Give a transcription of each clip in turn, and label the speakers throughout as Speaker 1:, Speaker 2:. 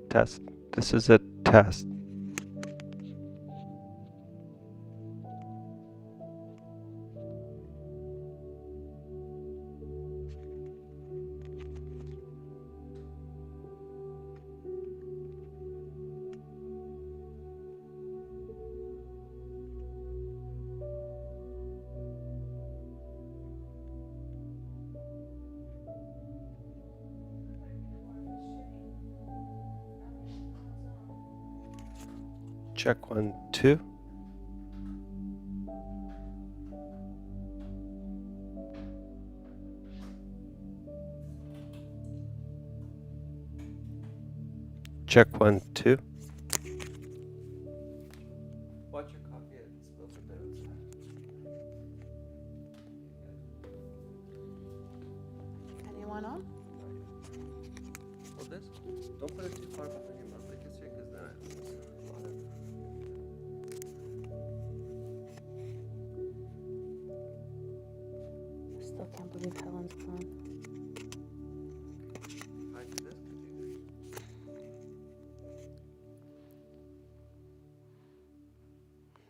Speaker 1: Test. This is a test. Check 1, 2. Check 1, 2. Watch your coffee and spill the notes.
Speaker 2: Anyone on?
Speaker 1: Hold this. Don't put it too far behind your mouth like it's here, because then I lose a lot of.
Speaker 2: I still can't believe Helen's gone.
Speaker 1: If I do this, could you?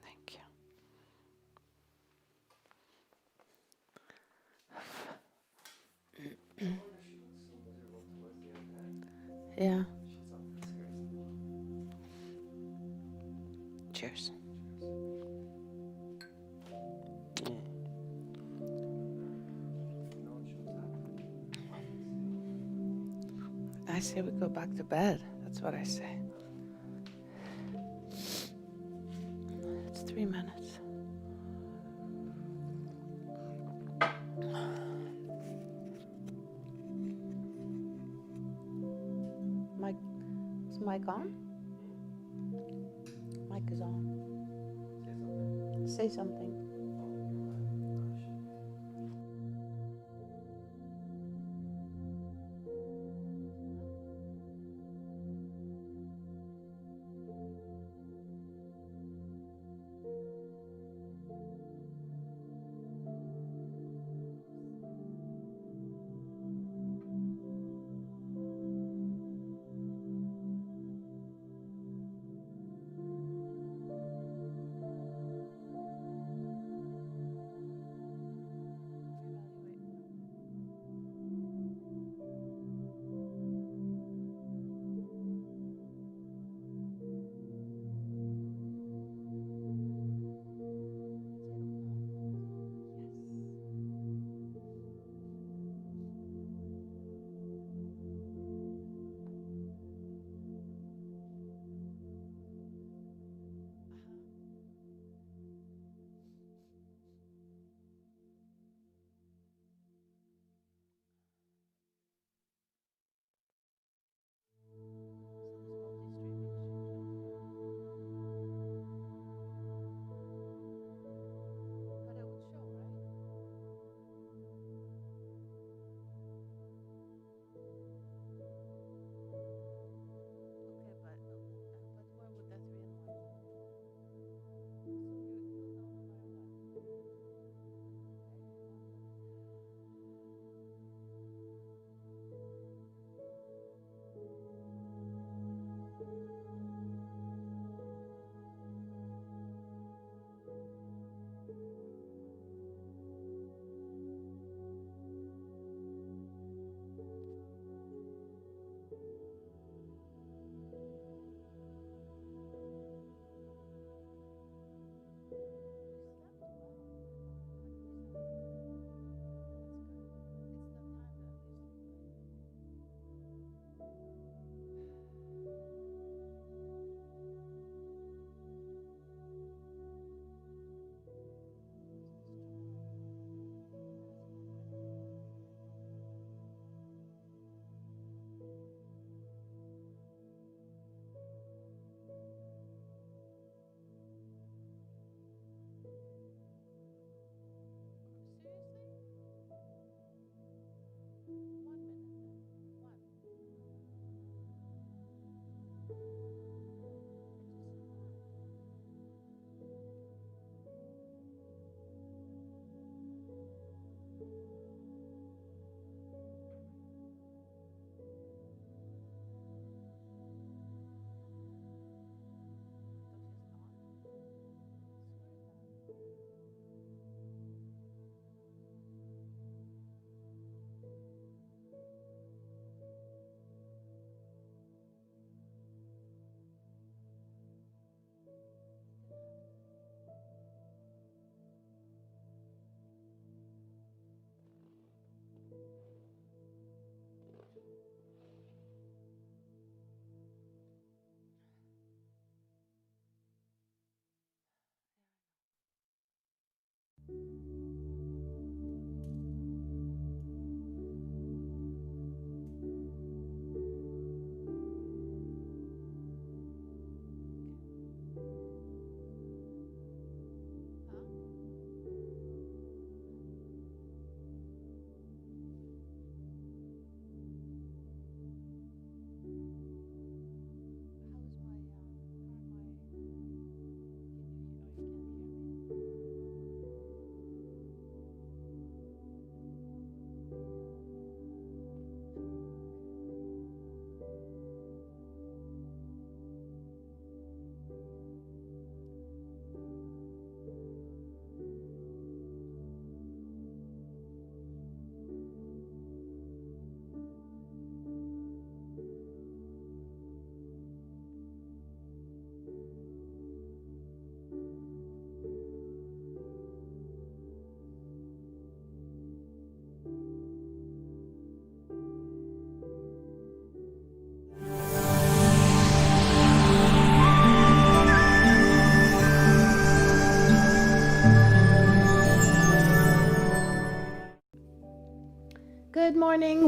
Speaker 2: Thank you. Yeah. Cheers. I say we go back to bed. That's what I say. It's 3 minutes. Mic, is mic on? Mic is on. Say something.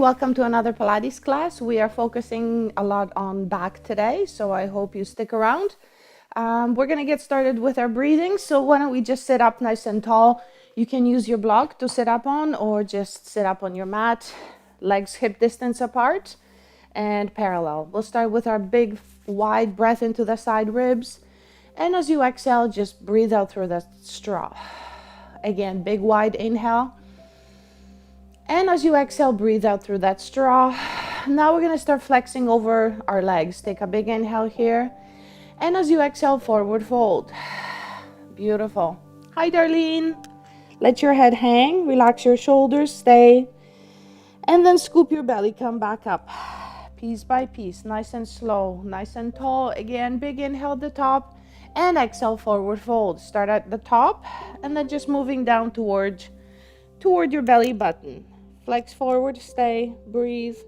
Speaker 2: everyone. Welcome to another Pilates class. We are focusing a lot on back today, so I hope you stick around. We're going to get started with our breathing. So why don't we just sit up nice and tall. You can use your block to sit up on or just sit up on your mat, legs hip distance apart and parallel. We'll start with our big wide breath into the side ribs. And as you exhale, just breathe out through the straw. Again, big wide inhale. And as you exhale, breathe out through that straw. Now we're going to start flexing over our legs. Take a big inhale here. And as you exhale, forward fold. Beautiful. Hi, Darlene. Let your head hang. Relax your shoulders. Stay. And then scoop your belly. Come back up. Piece by piece. Nice and slow. Nice and tall. Again, big inhale at the top. And exhale, forward fold. Start at the top. And then just moving down toward your belly button. Flex forward, stay, breathe.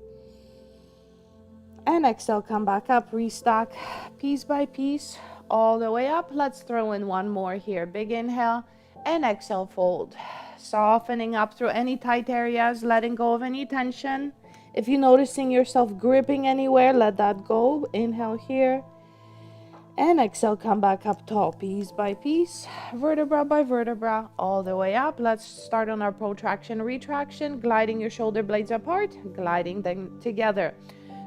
Speaker 2: And exhale, come back up, restock, piece by piece, all the way up. Let's throw in one more here. Big inhale and exhale, fold. Softening up through any tight areas, letting go of any tension. If you're noticing yourself gripping anywhere, let that go. Inhale here. And exhale, come back up tall, piece by piece, vertebra by vertebra, all the way up. Let's start on our protraction, retraction, gliding your shoulder blades apart, gliding them together.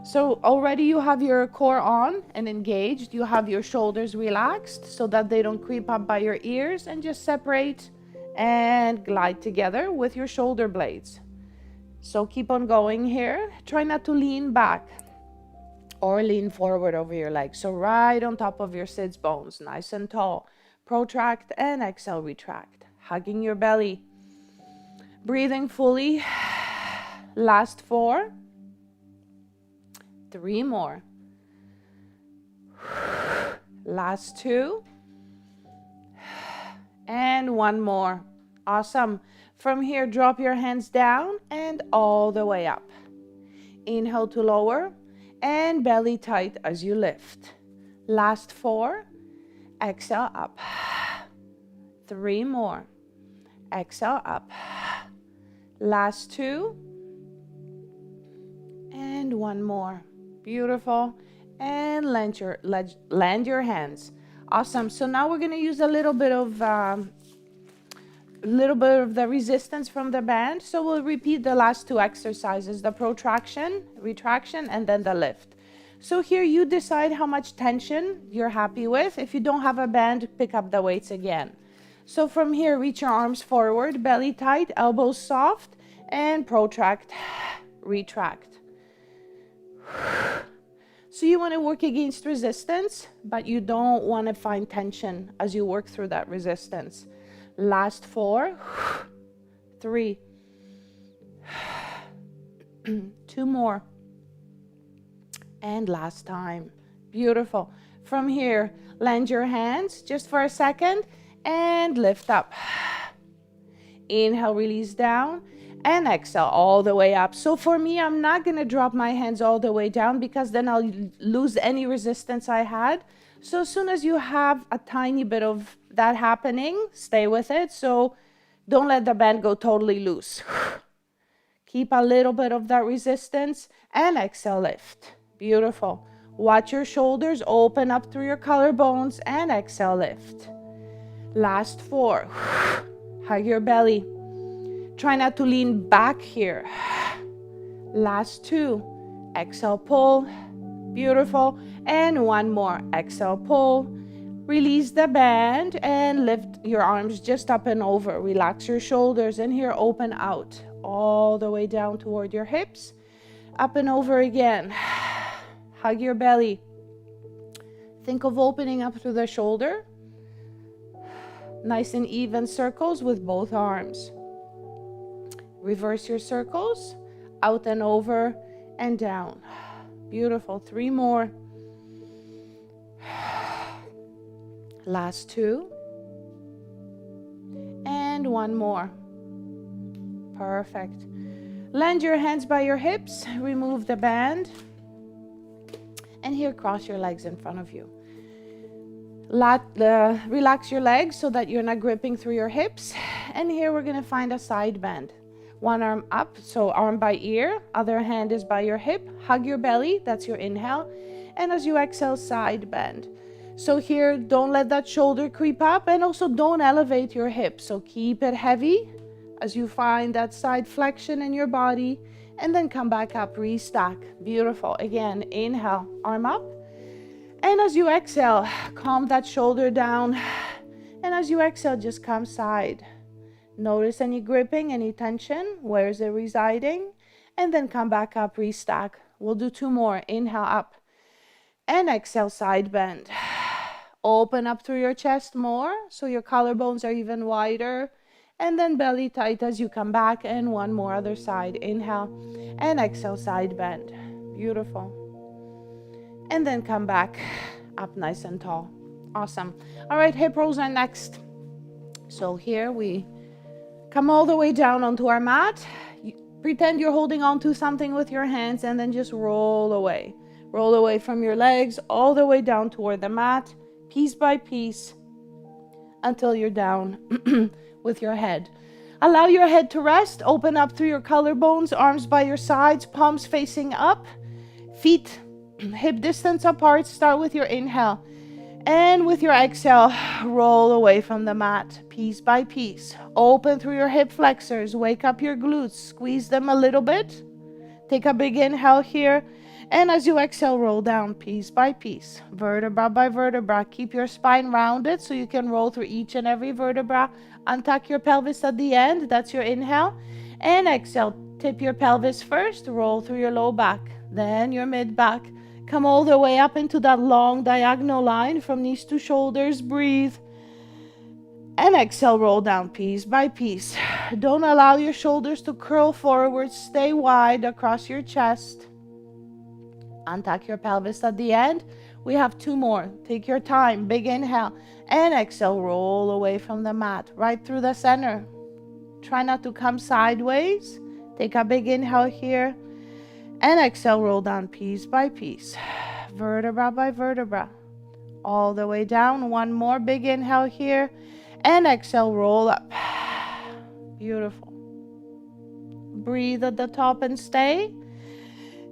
Speaker 2: So already you have your core on and engaged. You have your shoulders relaxed so that they don't creep up by your ears, and just separate and glide together with your shoulder blades. So keep on going here. Try not to lean back or lean forward over your legs. So right on top of your sits bones, nice and tall. Protract and exhale, retract. Hugging your belly. Breathing fully. Last 4. 3 more. Last 2. And 1 more. Awesome. From here, drop your hands down and all the way up. Inhale to lower. And belly tight as you lift. Last 4. Exhale up. 3 more. Exhale up. Last 2. And 1 more. Beautiful. And land your hands. Awesome. So now we're going to use a little bit of the resistance from the band. So we'll repeat the last 2 exercises, the protraction, retraction, and then the lift. So here you decide how much tension you're happy with. If you don't have a band, pick up the weights again. So from here, reach your arms forward, belly tight, elbows soft, and protract, retract. So you want to work against resistance, but you don't want to find tension as you work through that resistance. Last 4, 3, 2 more, and last time. Beautiful. From here, land your hands just for a second and lift up. Inhale, release down, and exhale all the way up. So for me, I'm not going to drop my hands all the way down because then I'll lose any resistance I had. So as soon as you have a tiny bit of that happening, stay with it. So don't let the band go totally loose. Keep a little bit of that resistance and exhale, lift. Beautiful. Watch your shoulders open up through your collarbones and exhale, lift. Last 4. Hug your belly. Try not to lean back here. Last 2. Exhale, pull. Beautiful. And 1 more. Exhale, pull. Release the band and lift your arms just up and over. Relax your shoulders, and here open out all the way down toward your hips. Up and over again. Hug your belly. Think of opening up through the shoulder. Nice and even circles with both arms. Reverse your circles. Out and over and down. Beautiful. 3 more. Last 2. And 1 more. Perfect. Land your hands by your hips. Remove the band. And here, cross your legs in front of you. Relax your legs so that you're not gripping through your hips. And here we're going to find a side bend. One arm up, so arm by ear, other hand is by your hip. Hug your belly, that's your inhale. And as you exhale, side bend. So here, don't let that shoulder creep up, and also don't elevate your hips. So keep it heavy as you find that side flexion in your body, and then come back up, restack. Beautiful. Again, inhale, arm up. And as you exhale, calm that shoulder down. And as you exhale, just come side. Notice any gripping, any tension. Where is it residing? And then come back up, restack. We'll do 2 more. Inhale up. And exhale, side bend. Open up through your chest more, so your collarbones are even wider. And then belly tight as you come back. And 1 more, other side. Inhale. And exhale, side bend. Beautiful. And then come back up nice and tall. Awesome. All right, hip rolls are next. So here we come all the way down onto our mat. Pretend you're holding on to something with your hands, and then just roll away. Roll away from your legs all the way down toward the mat, piece by piece, until you're down with your head. Allow your head to rest. Open up through your collarbones, arms by your sides, palms facing up, feet hip distance apart. Start with your inhale. And with your exhale, roll away from the mat, piece by piece. Open through your hip flexors. Wake up your glutes. Squeeze them a little bit. Take a big inhale here. And as you exhale, roll down piece by piece, vertebra by vertebra. Keep your spine rounded so you can roll through each and every vertebra. Untuck your pelvis at the end. That's your inhale. And exhale. Tip your pelvis first. Roll through your low back. Then your mid back. Come all the way up into that long diagonal line from knees to shoulders. Breathe. And exhale, roll down piece by piece. Don't allow your shoulders to curl forward. Stay wide across your chest. Untuck your pelvis at the end. We have 2 more. Take your time. Big inhale. And exhale, roll away from the mat. Right through the center. Try not to come sideways. Take a big inhale here. And exhale, roll down piece by piece, vertebra by vertebra, all the way down. 1 more big inhale here, and exhale, roll up. Beautiful. Breathe at the top and stay.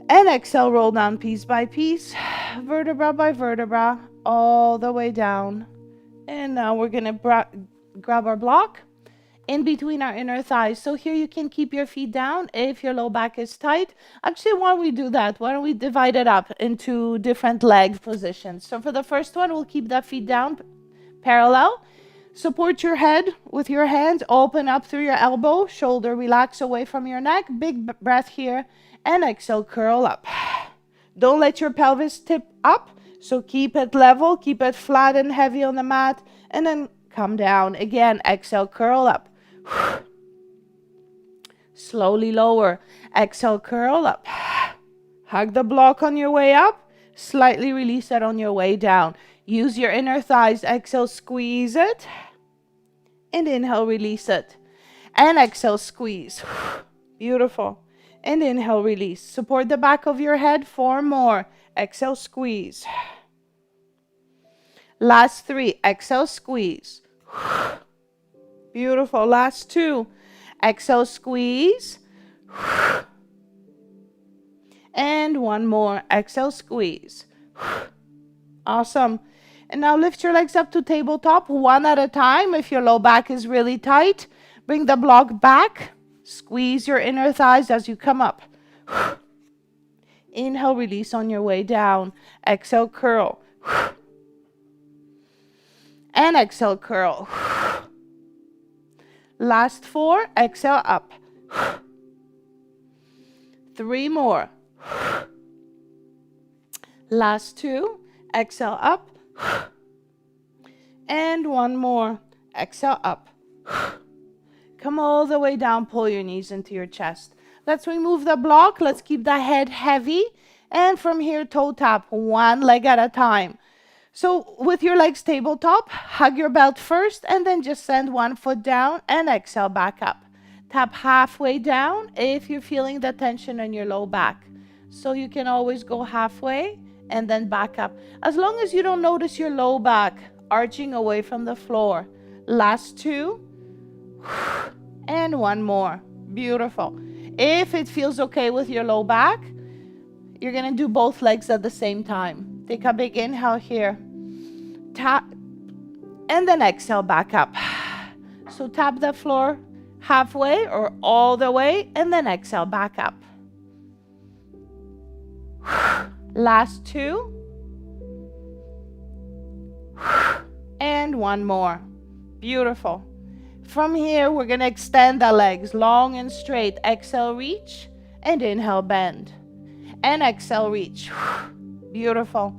Speaker 2: And exhale, roll down piece by piece, vertebra by vertebra, all the way down. And now we're going to grab our block in between our inner thighs. So here you can keep your feet down if your low back is tight. Actually, why don't we do that? Why don't we divide it up into different leg positions? So for the first one, we'll keep that feet down parallel. Support your head with your hands. Open up through your elbow. Shoulder relax away from your neck. Big breath here. And exhale, curl up. Don't let your pelvis tip up. So keep it level. Keep it flat and heavy on the mat. And then come down. Again, exhale, curl up. Slowly lower. Exhale, curl up. Hug the block on your way up. Slightly release it on your way down. Use your inner thighs. Exhale, squeeze it. And inhale, release it. And exhale, squeeze. Beautiful. And inhale, release. Support the back of your head. 4 more. Exhale, squeeze. Last 3. Exhale, squeeze. Beautiful. Last 2. Exhale, squeeze. And 1 more. Exhale, squeeze. Awesome. And now lift your legs up to tabletop, 1 at a time. If your low back is really tight, bring the block back. Squeeze your inner thighs as you come up. Inhale, release on your way down. Exhale, curl. And exhale, curl. Last 4, exhale up. 3 more. Last 2, exhale up. And 1 more. Exhale up. Come all the way down, pull your knees into your chest. Let's remove the block. Let's keep the head heavy. And from here, toe tap, 1 leg at a time. So with your legs tabletop, hug your belt first and then just send 1 foot down and exhale back up. Tap halfway down if you're feeling the tension in your low back. So you can always go halfway and then back up. As long as you don't notice your low back arching away from the floor. Last 2. And 1 more. Beautiful. If it feels okay with your low back, you're going to do both legs at the same time. Take a big inhale here. Tap, and then exhale back up. So tap the floor halfway or all the way, and then exhale back up. Last two. And one more. Beautiful. From here, we're going to extend the legs long and straight. Exhale, reach, and inhale, bend. And exhale, reach. Beautiful.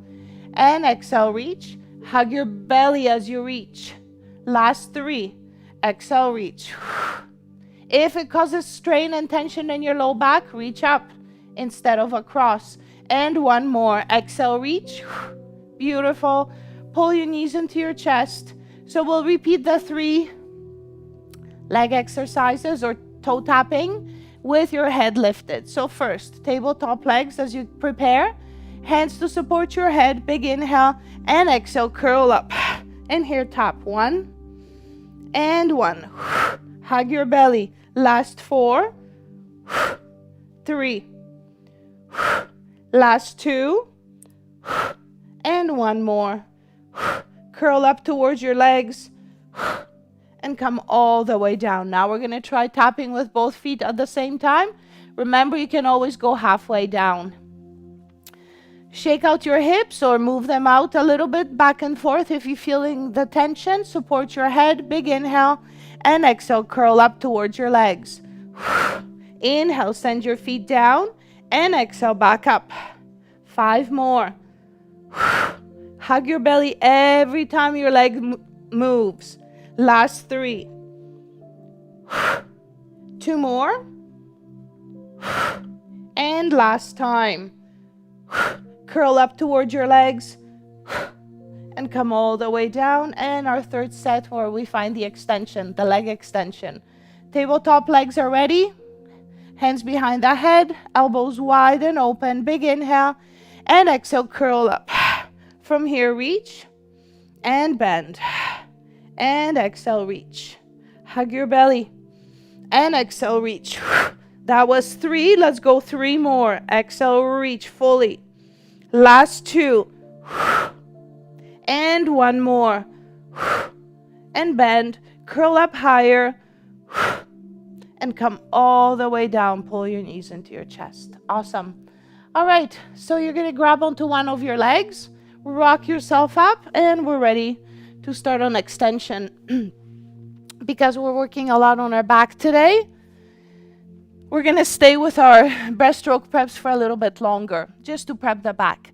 Speaker 2: And exhale, reach. Hug your belly as you reach. Last three. Exhale, reach. If it causes strain and tension in your low back, reach up instead of across. And one more. Exhale, reach. Beautiful. Pull your knees into your chest. So we'll repeat the 3 leg exercises or toe tapping with your head lifted. So first, tabletop legs as you prepare. Hands to support your head. Big inhale and exhale. Curl up. And here tap. 1 and 1. Hug your belly. Last 4. 3. Last 2. And one more. Curl up towards your legs and come all the way down. Now we're going to try tapping with both feet at the same time. Remember, you can always go halfway down. Shake out your hips or move them out a little bit back and forth if you're feeling the tension. Support your head. Big inhale and exhale. Curl up towards your legs. Inhale, send your feet down and exhale back up. 5 more. Hug your belly every time your leg moves. Last 3. 2 more. And last time. Curl up towards your legs and come all the way down. And our third set where we find the extension, the leg extension. Tabletop legs are ready. Hands behind the head, elbows wide and open. Big inhale and exhale, curl up. From here, reach and bend. And exhale, reach. Hug your belly. And exhale, reach. That was 3. Let's go 3 more. Exhale, reach fully. Last 2. And 1 more. And bend. Curl up higher. And come all the way down. Pull your knees into your chest. Awesome. All right. So you're going to grab onto one of your legs. Rock yourself up. And we're ready to start on extension. Because we're working a lot on our back today, we're going to stay with our breaststroke preps for a little bit longer, just to prep the back.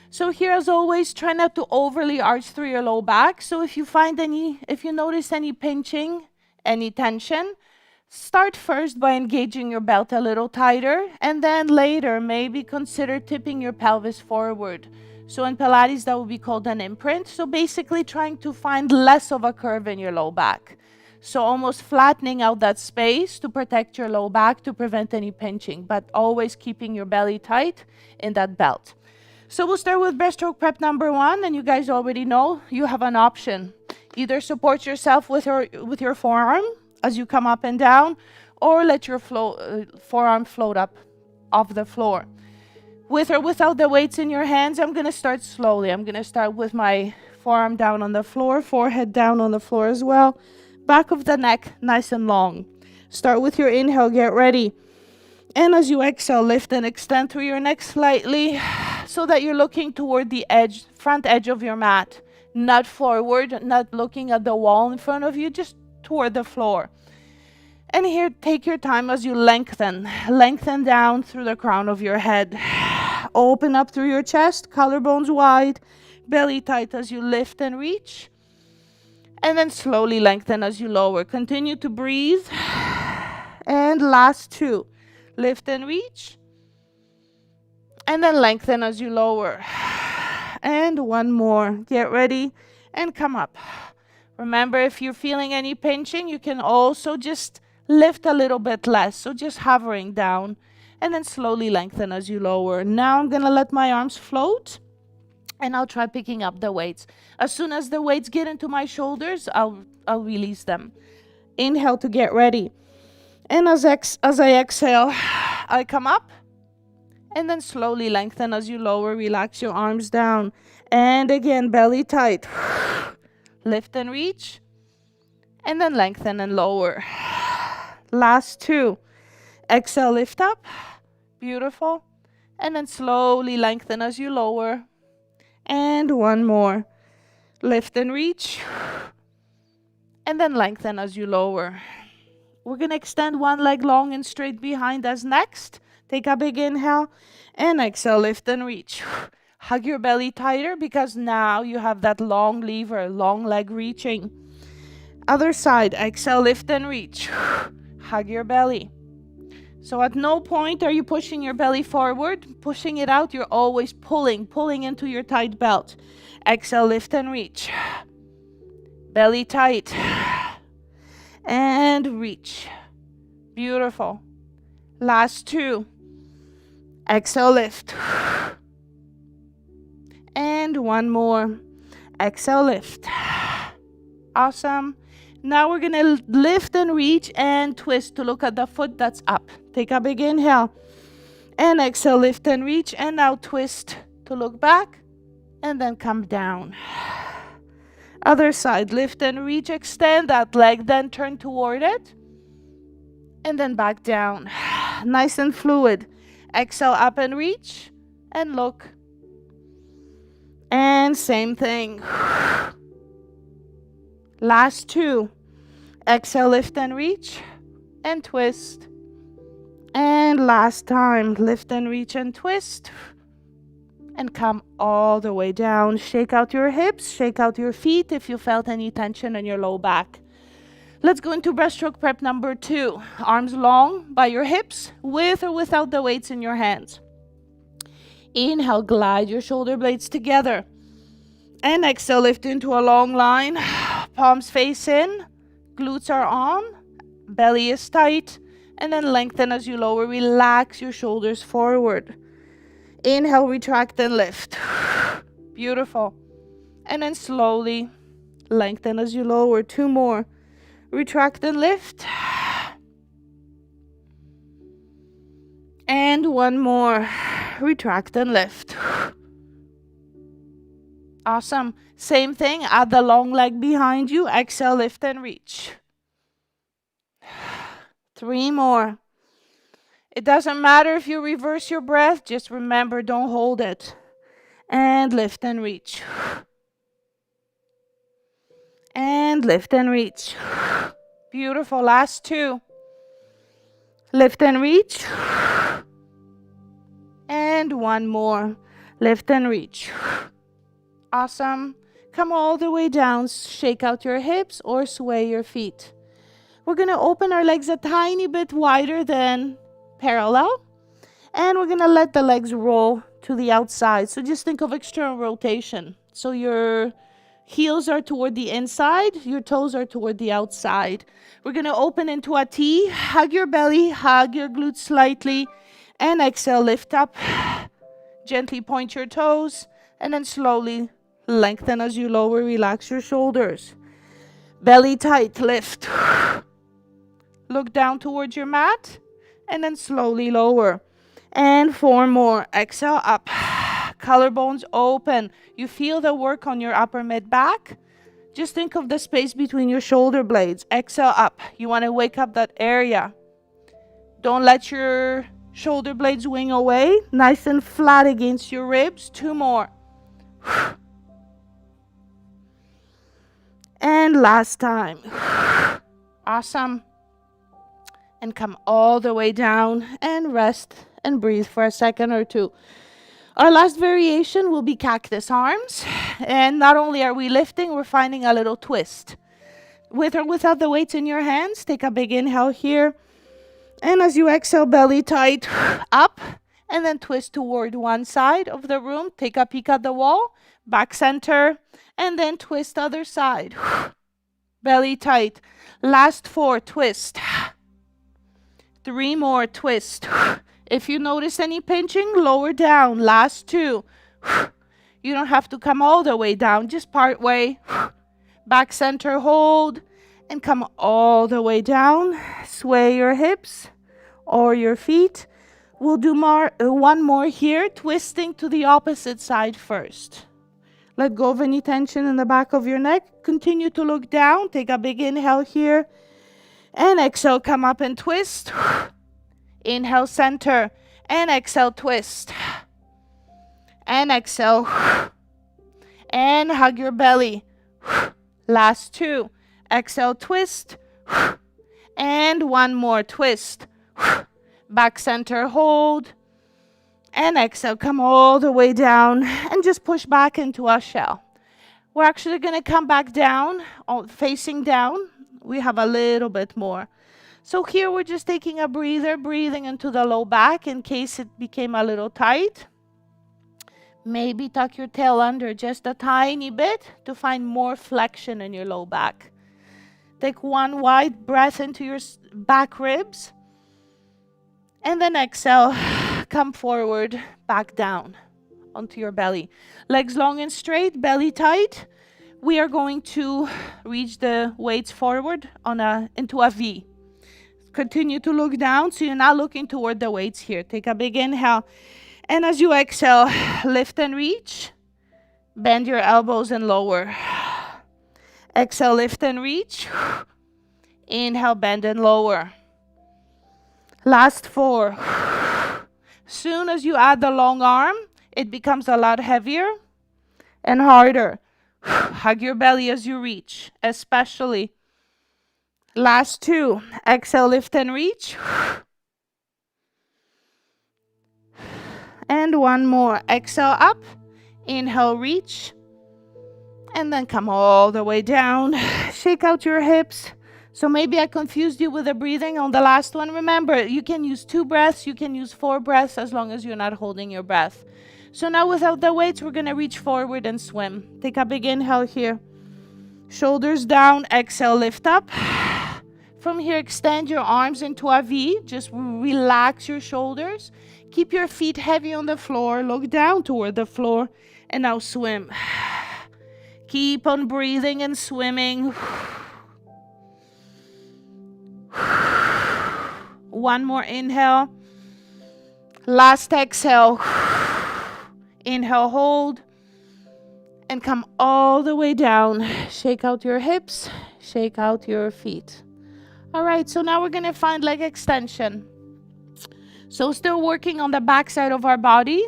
Speaker 2: So here, as always, try not to overly arch through your low back. So if you notice any pinching, any tension, start first by engaging your belt a little tighter, and then later maybe consider tipping your pelvis forward. So in Pilates, that would be called an imprint. So basically trying to find less of a curve in your low back. So almost flattening out that space to protect your low back to prevent any pinching, but always keeping your belly tight in that belt. So we'll start with breaststroke prep number 1, and you guys already know you have an option. Either support yourself with your forearm as you come up and down, or let your forearm float up off the floor. With or without the weights in your hands, I'm going to start slowly. I'm going to start with my forearm down on the floor, forehead down on the floor as well. Back of the neck, nice and long. Start with your inhale, get ready. And as you exhale, lift and extend through your neck slightly so that you're looking toward the front edge of your mat. Not forward, not looking at the wall in front of you, just toward the floor. And here, take your time as you lengthen. Lengthen down through the crown of your head. Open up through your chest, collarbones wide, belly tight as you lift and reach. And then slowly lengthen as you lower. Continue to breathe. And last 2. Lift and reach. And then lengthen as you lower. And 1 more. Get ready and come up. Remember, if you're feeling any pinching, you can also just lift a little bit less. So just hovering down. And then slowly lengthen as you lower. Now I'm going to let my arms float. And I'll try picking up the weights. As soon as the weights get into my shoulders, I'll release them. Inhale to get ready. And as I exhale, I come up. And then slowly lengthen as you lower. Relax your arms down. And again, belly tight. Lift and reach. And then lengthen and lower. Last two. Exhale, lift up. Beautiful. And then slowly lengthen as you lower. And one more. Lift and reach. And then lengthen as you lower. We're going to extend one leg long and straight behind us next. Take a big inhale and exhale, lift and reach. Hug your belly tighter because now you have that long lever, long leg reaching. Other side, exhale, lift and reach. Hug your belly. So at no point are you pushing your belly forward, pushing it out. You're always pulling into your tight belt. Exhale, lift and reach. Belly tight. And reach. Beautiful. Last two. Exhale, lift. And one more. Exhale, lift. Awesome. Now we're going to lift and reach and twist to look at the foot that's up. Take a big inhale. And exhale, lift and reach. And now twist to look back. And then come down. Other side. Lift and reach. Extend that leg. Then turn toward it. And then back down. Nice and fluid. Exhale, up and reach. And look. And same thing. Last two. Exhale, lift and reach. And twist. And last time. Lift and reach and twist. And come all the way down. Shake out your hips. Shake out your feet if you felt any tension in your low back. Let's go into breaststroke prep number 2. Arms long by your hips, with or without the weights in your hands. Inhale, glide your shoulder blades together. And exhale, lift into a long line. Palms face in, glutes are on, belly is tight. And then lengthen as you lower. Relax your shoulders forward. Inhale, retract and lift. Beautiful. And then slowly lengthen as you lower. 2 more. Retract and lift. And one more. Retract and lift. Awesome. Same thing. Add the long leg behind you. Exhale, lift and reach. 3 more. It doesn't matter if you reverse your breath. Just remember, don't hold it. And lift and reach. And lift and reach. Beautiful. Last 2. Lift and reach. And one more. Lift and reach. Awesome. Come all the way down. Shake out your hips or sway your feet. We're going to open our legs a tiny bit wider than parallel. And we're going to let the legs roll to the outside. So just think of external rotation. So your heels are toward the inside. Your toes are toward the outside. We're going to open into a T. Hug your belly. Hug your glutes slightly. And exhale, lift up. Gently point your toes. And then slowly lengthen as you lower. Relax your shoulders. Belly tight. Lift. Look down towards your mat. And then slowly lower. And 4 more. Exhale, up. Collarbones open. You feel the work on your upper mid back. Just think of the space between your shoulder blades. Exhale, up. You want to wake up that area. Don't let your shoulder blades wing away. Nice and flat against your ribs. 2 more. And last time. Awesome. And come all the way down and rest and breathe for a second or 2. Our last variation will be cactus arms. And not only are we lifting, we're finding a little twist. With or without the weights in your hands, take a big inhale here. And as you exhale, belly tight, up. And then twist toward one side of the room. Take a peek at the wall, back center. And then twist other side. Belly tight. Last 4, twist. 3 more, twist. If you notice any pinching, lower down. Last 2. You don't have to come all the way down, just part way. Back center, hold. And come all the way down. Sway your hips or your feet. We'll do one more here, twisting to the opposite side first. Let go of any tension in the back of your neck. Continue to look down. Take a big inhale here. And exhale, come up and twist. Inhale, center. And exhale, twist. And exhale. And hug your belly. Last two. Exhale, twist. And one more, twist. Back center, hold. And exhale, come all the way down and just push back into our shell. We're actually going to come back down, facing down. We have a little bit more. So here we're just taking a breather, breathing into the low back in case it became a little tight. Maybe tuck your tail under just a tiny bit to find more flexion in your low back. Take one wide breath into your back ribs. And then exhale, come forward, back down onto your belly. Legs long and straight, belly tight. We are going to reach the weights forward into a V. Continue to look down so you're not looking toward the weights here. Take a big inhale. And as you exhale, lift and reach. Bend your elbows and lower. Exhale, lift and reach. Inhale, bend and lower. Last four. Soon as you add the long arm, it becomes a lot heavier and harder. Hug your belly as you reach, especially. Last two. Exhale, lift and reach. And one more. Exhale up. Inhale, reach. And then come all the way down. Shake out your hips. So maybe I confused you with the breathing on the last one. Remember, you can use 2 breaths, you can use 4 breaths as long as you're not holding your breath. So now without the weights, we're going to reach forward and swim. Take a big inhale here. Shoulders down, exhale, lift up. From here, extend your arms into a V. Just relax your shoulders. Keep your feet heavy on the floor. Look down toward the floor. And now swim. Keep on breathing and swimming. One more inhale. Last exhale. Inhale, hold. And come all the way down. Shake out your hips. Shake out your feet. All right, so now we're going to find leg extension. So still working on the back side of our body.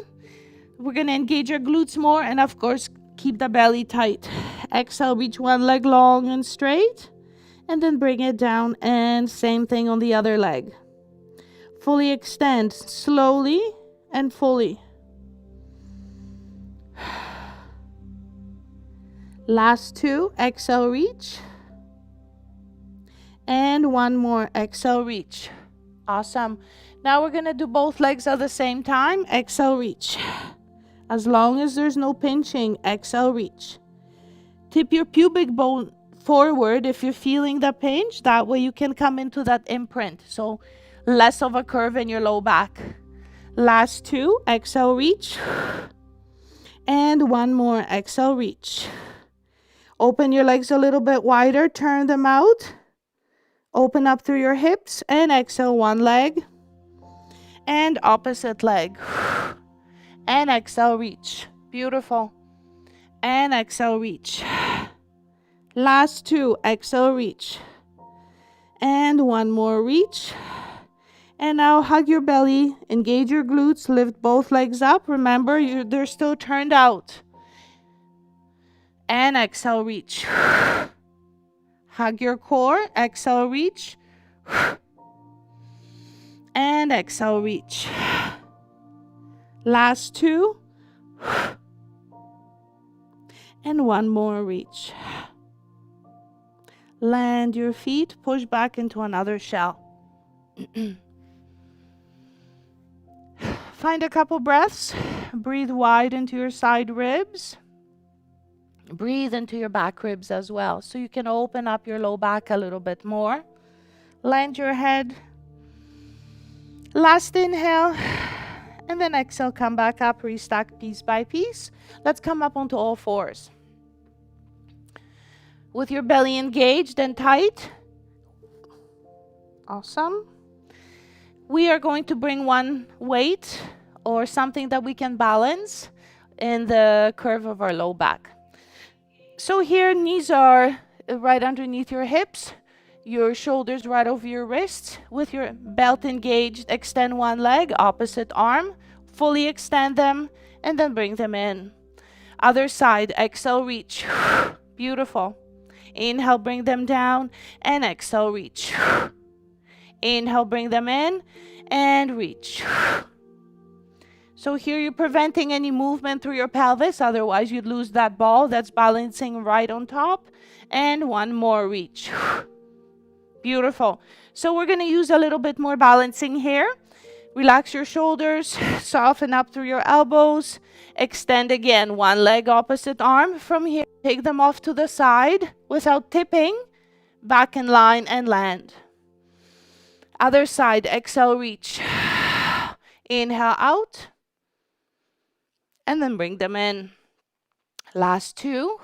Speaker 2: We're going to engage our glutes more and, of course, keep the belly tight. Exhale, reach one leg long and straight. And then bring it down, and same thing on the other leg. Fully extend, slowly and fully. Last two, exhale, reach. And one more, exhale, reach. Awesome. Now we're going to do both legs at the same time. Exhale, reach. As long as there's no pinching, exhale, reach. Tip your pubic bone forward if you're feeling the pinch. That way you can come into that imprint. So less of a curve in your low back. Last two, exhale, reach. And one more, exhale, reach. Open your legs a little bit wider, turn them out. Open up through your hips and exhale one leg. And opposite leg. And exhale, reach. Beautiful. And exhale, reach. Last two, exhale, reach. And one more, reach. And now hug your belly, engage your glutes, lift both legs up. Remember, they're still turned out. And exhale, reach. Hug your core, exhale, reach. And exhale, reach. Last two. And one more, reach. Land your feet, push back into another shell. Find a couple breaths. Breathe wide into your side ribs. Breathe into your back ribs as well, so you can open up your low back a little bit more. Land your head. Last inhale. And then exhale, come back up, restack piece by piece. Let's come up onto all fours. with your belly engaged and tight. Awesome. We are going to bring one weight or something that we can balance in the curve of our low back. So here, knees are right underneath your hips, your shoulders right over your wrists. With your belt engaged, extend one leg, opposite arm, fully extend them, and then bring them in. Other side, exhale, reach. Beautiful. Inhale, bring them down, and exhale, reach. Inhale, bring them in, and reach. So here you're preventing any movement through your pelvis, otherwise you'd lose that ball that's balancing right on top. And one more, reach. Beautiful. So we're going to use a little bit more balancing here. Relax your shoulders, soften up through your elbows. Extend again, one leg, opposite arm. From here, take them off to the side without tipping. Back in line and land. Other side, exhale, reach. Inhale out. And then bring them in. Last two.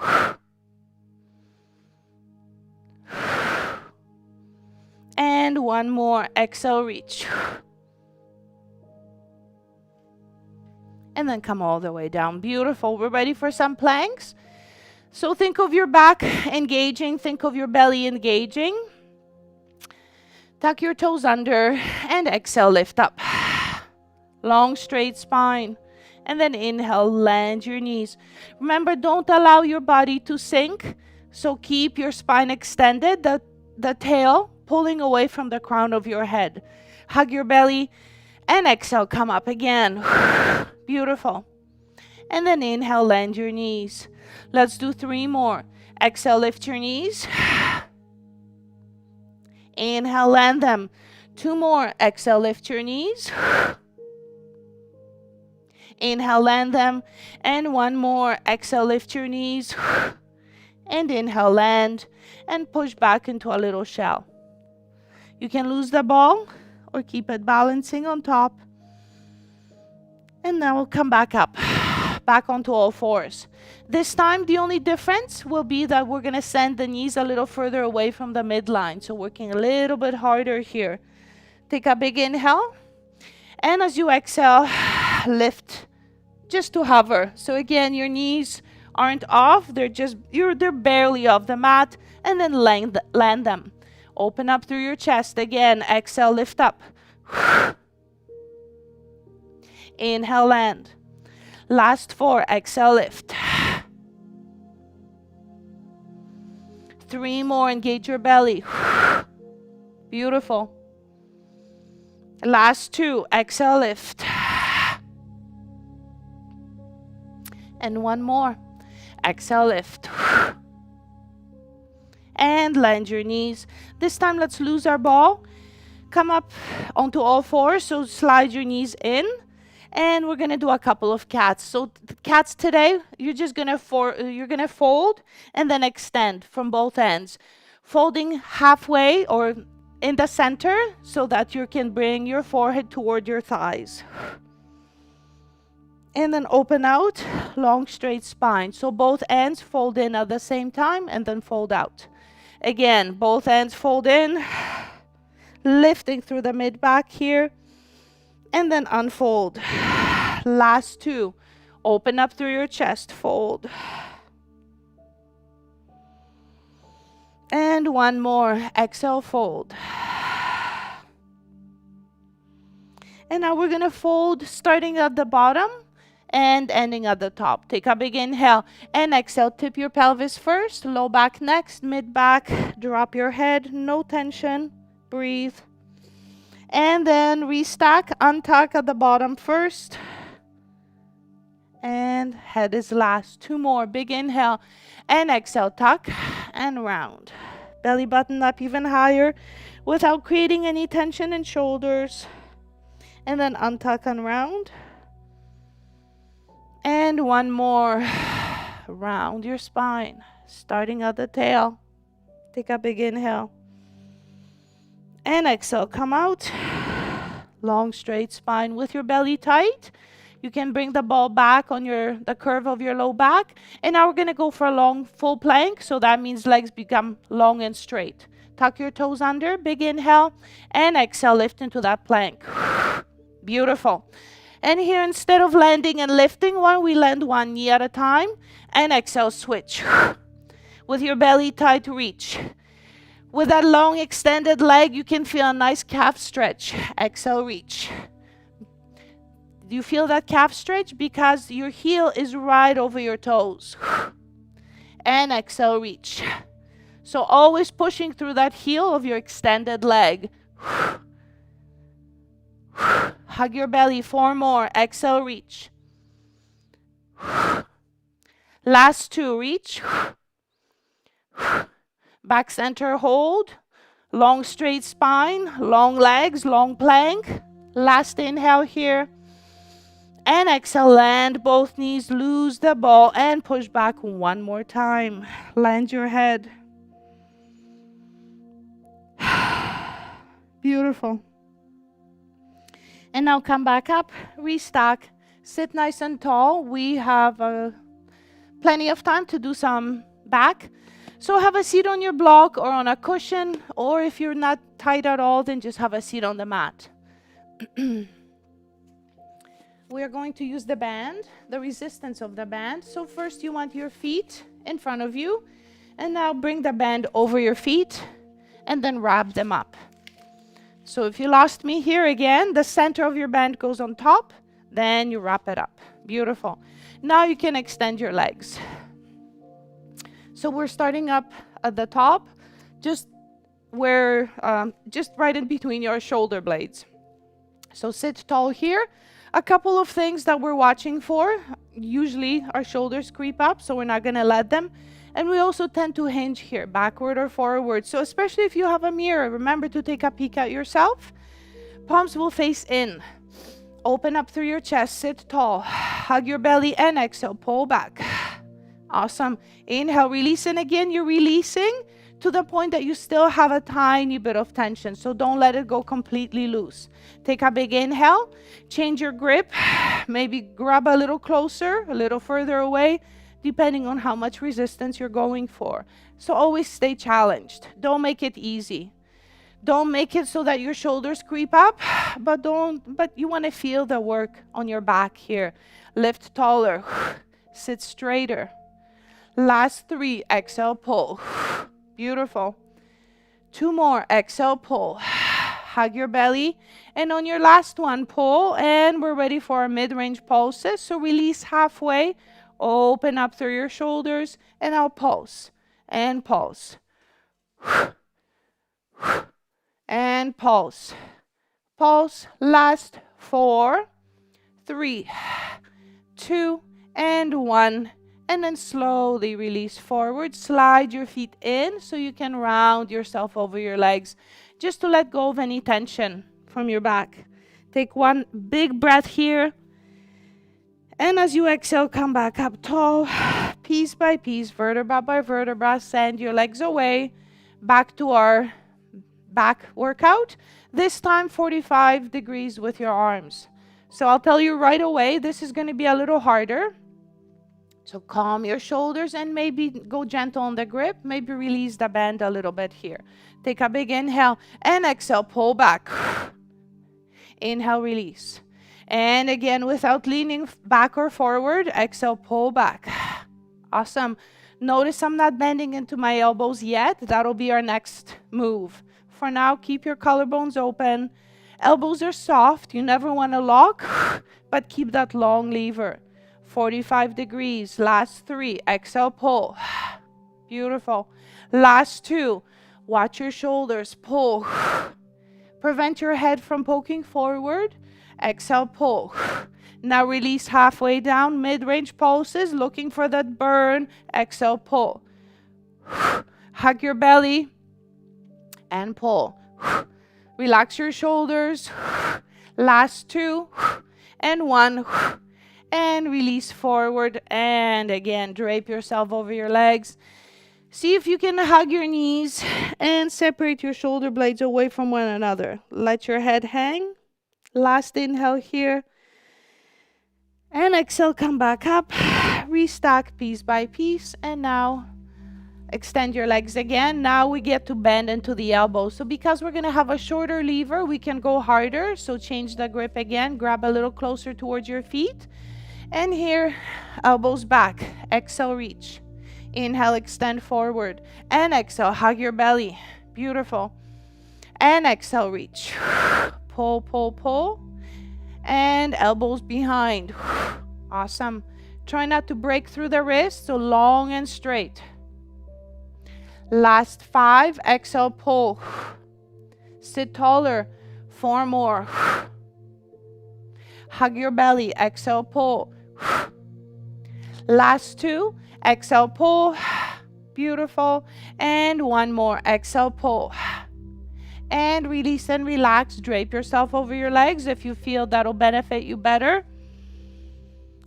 Speaker 2: And one more, exhale, reach. And then come all the way down. Beautiful. We're ready for some planks. So think of your back engaging, think of your belly engaging. Tuck your toes under and exhale, lift up. Long, straight spine. And then inhale, land your knees. Remember, don't allow your body to sink. So keep your spine extended, the tail pulling away from the crown of your head. Hug your belly and exhale, come up again. Beautiful. And then inhale, land your knees. Let's do 3 more. Exhale, lift your knees. Inhale, land them. 2 more. Exhale, lift your knees. Inhale, land them. And 1 more. Exhale, lift your knees. And inhale, land. And push back into a little shell. You can lose the ball or keep it balancing on top. And now we'll come back up. Back onto all fours. This time, the only difference will be that we're going to send the knees a little further away from the midline. So working a little bit harder here. Take a big inhale. And as you exhale, lift just to hover. So again, your knees aren't off. They're barely off the mat. And then land them. Open up through your chest. Again, exhale, lift up. Inhale, land. Last 4, exhale, lift. 3 more, engage your belly. Beautiful. Last 2, exhale, lift. And 1 more. Exhale, lift. And land your knees. This time, let's lose our ball. Come up onto all fours, so slide your knees in. And we're going to do a couple of cats. So cats today, you're just going to fold and then extend from both ends. Folding halfway or in the center so that you can bring your forehead toward your thighs. And then open out, long straight spine. So both ends fold in at the same time and then fold out. Again, both ends fold in, lifting through the mid-back here. And then unfold. Last 2. Open up through your chest. Fold. And 1 more. Exhale, fold. And now we're going to fold starting at the bottom and ending at the top. Take a big inhale and exhale. Tip your pelvis first. Low back next. Mid back. Drop your head. No tension. Breathe. And then restack, untuck at the bottom first. And head is last. 2 more. Big inhale and exhale. Tuck and round. Belly button up even higher without creating any tension in shoulders. And then untuck and round. And 1 more. Round your spine. Starting at the tail. Take a big inhale. And exhale, come out. Long straight spine with your belly tight. You can bring the ball back on the curve of your low back. And now we're going to go for a long full plank. So that means legs become long and straight. Tuck your toes under, big inhale, and exhale, lift into that plank. Beautiful. And here, instead of landing and lifting one, we land one knee at a time, and exhale, switch. With your belly tight to reach. With that long extended leg, you can feel a nice calf stretch. Exhale, reach. Do you feel that calf stretch? Because your heel is right over your toes. And exhale, reach. So always pushing through that heel of your extended leg. Hug your belly. 4 more. Exhale, reach. Last 2, reach. Back center, hold. Long straight spine, long legs, long plank. Last inhale here. And exhale, land both knees, lose the ball, and push back one more time. Land your head. Beautiful. And now come back up, restack, sit nice and tall. We have plenty of time to do some back. So have a seat on your block or on a cushion, or if you're not tight at all, then just have a seat on the mat. We are going to use the band, the resistance of the band. So first you want your feet in front of you, and now bring the band over your feet and then wrap them up. So if you lost me here again, the center of your band goes on top, then you wrap it up. Beautiful. Now you can extend your legs. So we're starting up at the top, just right in between your shoulder blades. So sit tall here. A couple of things that we're watching for. Usually our shoulders creep up, so we're not going to let them. And we also tend to hinge here, backward or forward. So especially if you have a mirror, remember to take a peek at yourself. Palms will face in. Open up through your chest, sit tall. Hug your belly and exhale, pull back. Awesome. Inhale, release, and again, you're releasing to the point that you still have a tiny bit of tension. So don't let it go completely loose. Take a big inhale, change your grip, maybe grab a little closer, a little further away, depending on how much resistance you're going for. So always stay challenged. Don't make it easy. Don't make it so that your shoulders creep up, but you want to feel the work on your back here. Lift taller, sit straighter. Last 3, exhale, pull. Beautiful. 2 more, exhale, pull. Hug your belly. And on your last one, pull. And we're ready for our mid-range pulses. So release halfway. Open up through your shoulders. And I'll pulse. And pulse. And pulse. Pulse. Last 4, 3, 2, and 1. And then slowly release forward. Slide your feet in so you can round yourself over your legs, just to let go of any tension from your back. Take one big breath here. And as you exhale, come back up tall. Piece by piece, vertebra by vertebra, send your legs away. Back to our back workout. This time 45 degrees with your arms. So I'll tell you right away, this is going to be a little harder. So calm your shoulders and maybe go gentle on the grip. Maybe release the band a little bit here. Take a big inhale and exhale, pull back. Inhale, release. And again, without leaning back or forward, exhale, pull back. Awesome. Notice I'm not bending into my elbows yet. That'll be our next move. For now, keep your collarbones open. Elbows are soft. You never want to lock, but keep that long lever. 45 degrees. Last 3. Exhale, pull. Beautiful. Last 2. Watch your shoulders. Pull. Prevent your head from poking forward. Exhale, pull. Now release halfway down. Mid-range pulses. Looking for that burn. Exhale, pull. Hug your belly. And pull. Relax your shoulders. Last 2. And 1. And release forward. And again, drape yourself over your legs. See if you can hug your knees and separate your shoulder blades away from one another. Let your head hang. Last inhale here. And exhale, come back up. Restack piece by piece. And now extend your legs again. Now we get to bend into the elbows. So because we're going to have a shorter lever, we can go harder. So change the grip again. Grab a little closer towards your feet. And here, elbows back. Exhale, reach. Inhale, extend forward. And exhale, hug your belly. Beautiful. And exhale, reach. Pull, pull, pull. And elbows behind. Awesome. Try not to break through the wrist, so long and straight. Last 5. Exhale, pull. Sit taller. 4 more. Hug your belly. Exhale, pull. Last 2. Exhale, pull. Beautiful. And 1 more. Exhale, pull. And release and relax. Drape yourself over your legs if you feel that'll benefit you better.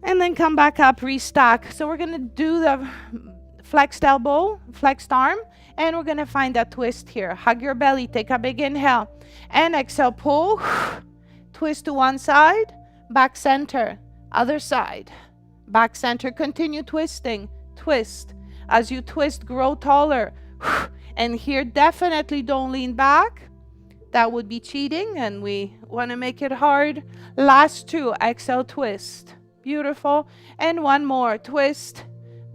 Speaker 2: And then come back up, restack. So we're going to do the flexed elbow, flexed arm, and we're going to find that twist here. Hug your belly, take a big inhale, and exhale, pull. Twist to one side, back center, other side, back center. Continue twisting, twist. As you twist, grow taller. And here, definitely don't lean back. That would be cheating, and we want to make it hard. Last 2, exhale, twist. Beautiful. And 1 more, twist,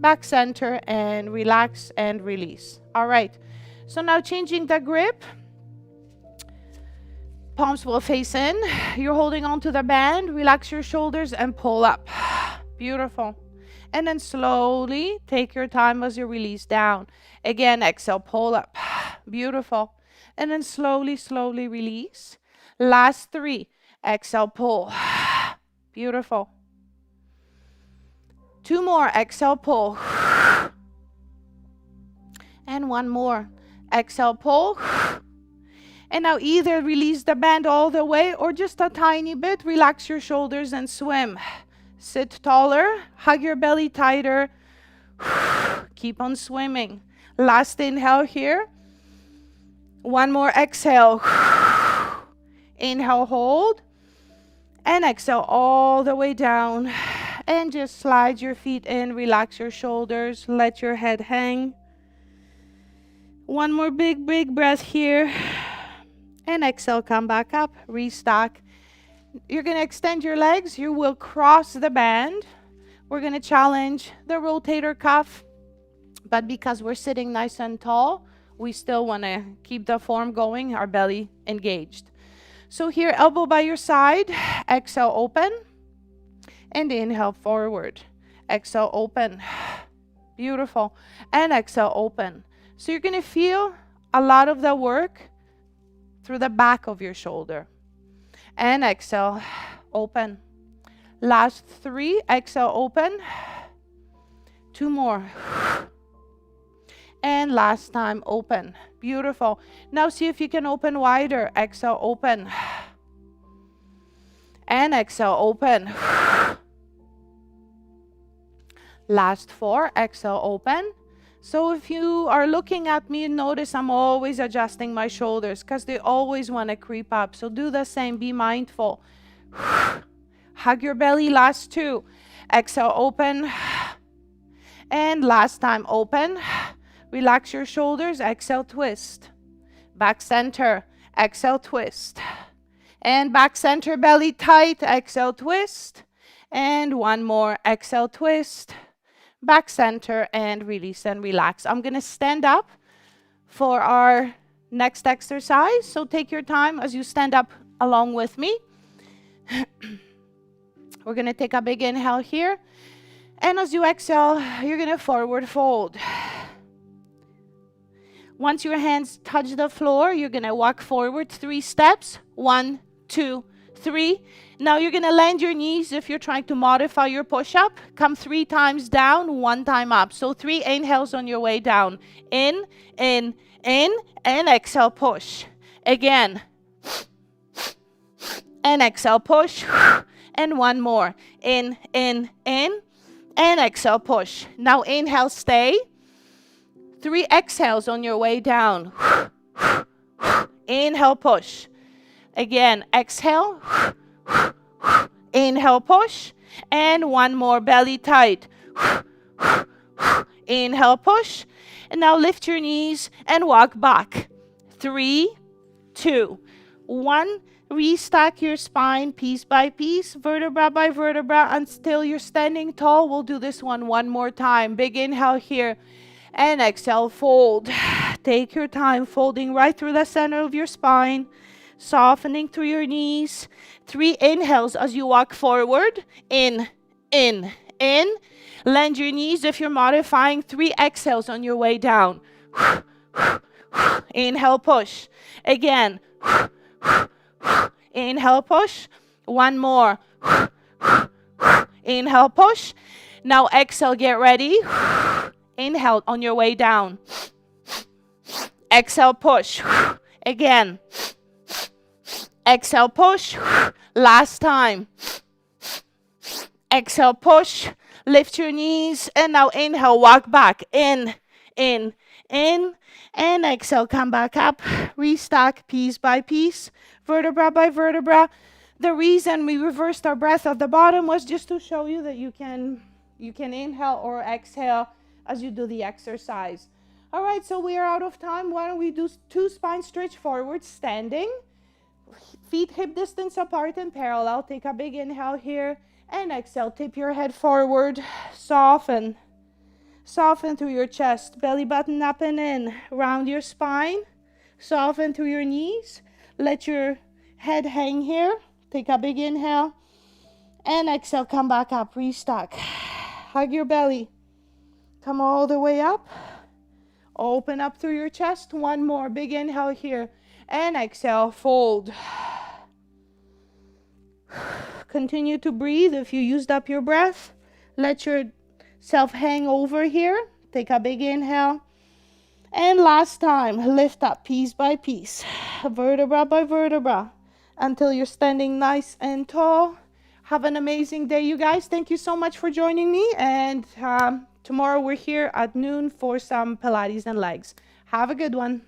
Speaker 2: back center, and relax and release. All right. So now changing the grip. Palms will face in. You're holding on to the band. Relax your shoulders and pull up. Beautiful. And then slowly take your time as you release down. Again, exhale, pull up. Beautiful. And then slowly, slowly release. Last 3. Exhale, pull. Beautiful. 2 more. Exhale, pull. And 1 more. Exhale, pull. And now either release the band all the way or just a tiny bit. Relax your shoulders and swim. Sit taller. Hug your belly tighter. Keep on swimming. Last inhale here. 1 more exhale. Inhale, hold. And exhale all the way down. And just slide your feet in. Relax your shoulders. Let your head hang. 1 more big, big breath here. And exhale, come back up. Restock. You're going to extend your legs. You will cross the band. We're going to challenge the rotator cuff. But because we're sitting nice and tall, we still want to keep the form going, our belly engaged. So here, elbow by your side. Exhale, open. And inhale, forward. Exhale, open. Beautiful. And exhale, open. So you're going to feel a lot of the work through the back of your shoulder. And exhale, open. Last 3, exhale, open. 2 more. And last time, open. Beautiful. Now see if you can open wider. Exhale, open. And exhale, open. Last 4, exhale, open. So if you are looking at me, notice I'm always adjusting my shoulders because they always want to creep up. So do the same. Be mindful. Hug your belly. Last 2. Exhale, open. And last time, open. Relax your shoulders. Exhale, twist. Back center. Exhale, twist. And back center, belly tight. Exhale, twist. And 1 more. Exhale, twist. Back center and release and relax. I'm going to stand up for our next exercise. So take your time as you stand up along with me. We're going to take a big inhale here. And as you exhale, you're going to forward fold. Once your hands touch the floor, you're going to walk forward 3 steps. 1, 2, 3. Now you're going to land your knees if you're trying to modify your push-up. Come 3 times down, 1 time up. So 3 inhales on your way down. In, and exhale, push. Again. And exhale, push. And 1 more. In, and exhale, push. Now inhale, stay. 3 exhales on your way down. Inhale, push. Again, exhale. Inhale, push. And one more, belly tight. Inhale, push. And now lift your knees and walk back. 3, 2, 1. Restack your spine piece by piece, vertebra by vertebra, until you're standing tall. We'll do this one more time. Big inhale here. And exhale, fold. Take your time, folding right through the center of your spine, softening through your knees. 3 inhales as you walk forward. In, in, in. Lend your knees if you're modifying. 3 exhales on your way down. Inhale, push. Again. Inhale, push. One more. Inhale, push. Now exhale, get ready. Inhale on your way down. Exhale, push. Again. Exhale, push. Last time. Exhale, push. Lift your knees. And now inhale, walk back. In, in, in. And exhale, come back up. Restack piece by piece, vertebra by vertebra. The reason we reversed our breath at the bottom was just to show you that you can inhale or exhale as you do the exercise. All right, so we are out of time. Why don't we do 2 spine stretch forward, standing, feet hip distance apart and parallel. Take a big inhale here and exhale. Tip your head forward, soften. Soften through your chest, belly button up and in. Round your spine, soften through your knees. Let your head hang here. Take a big inhale and exhale, come back up, restock. Hug your belly. Come all the way up. Open up through your chest. One more, big inhale here and exhale, fold. Continue to breathe. If you used up your breath, let yourself hang over here. Take a big inhale. And last time, lift up piece by piece, vertebra by vertebra, until you're standing nice and tall. Have an amazing day, you guys. Thank you so much for joining me. And tomorrow we're here at noon for some Pilates and legs. Have a good one.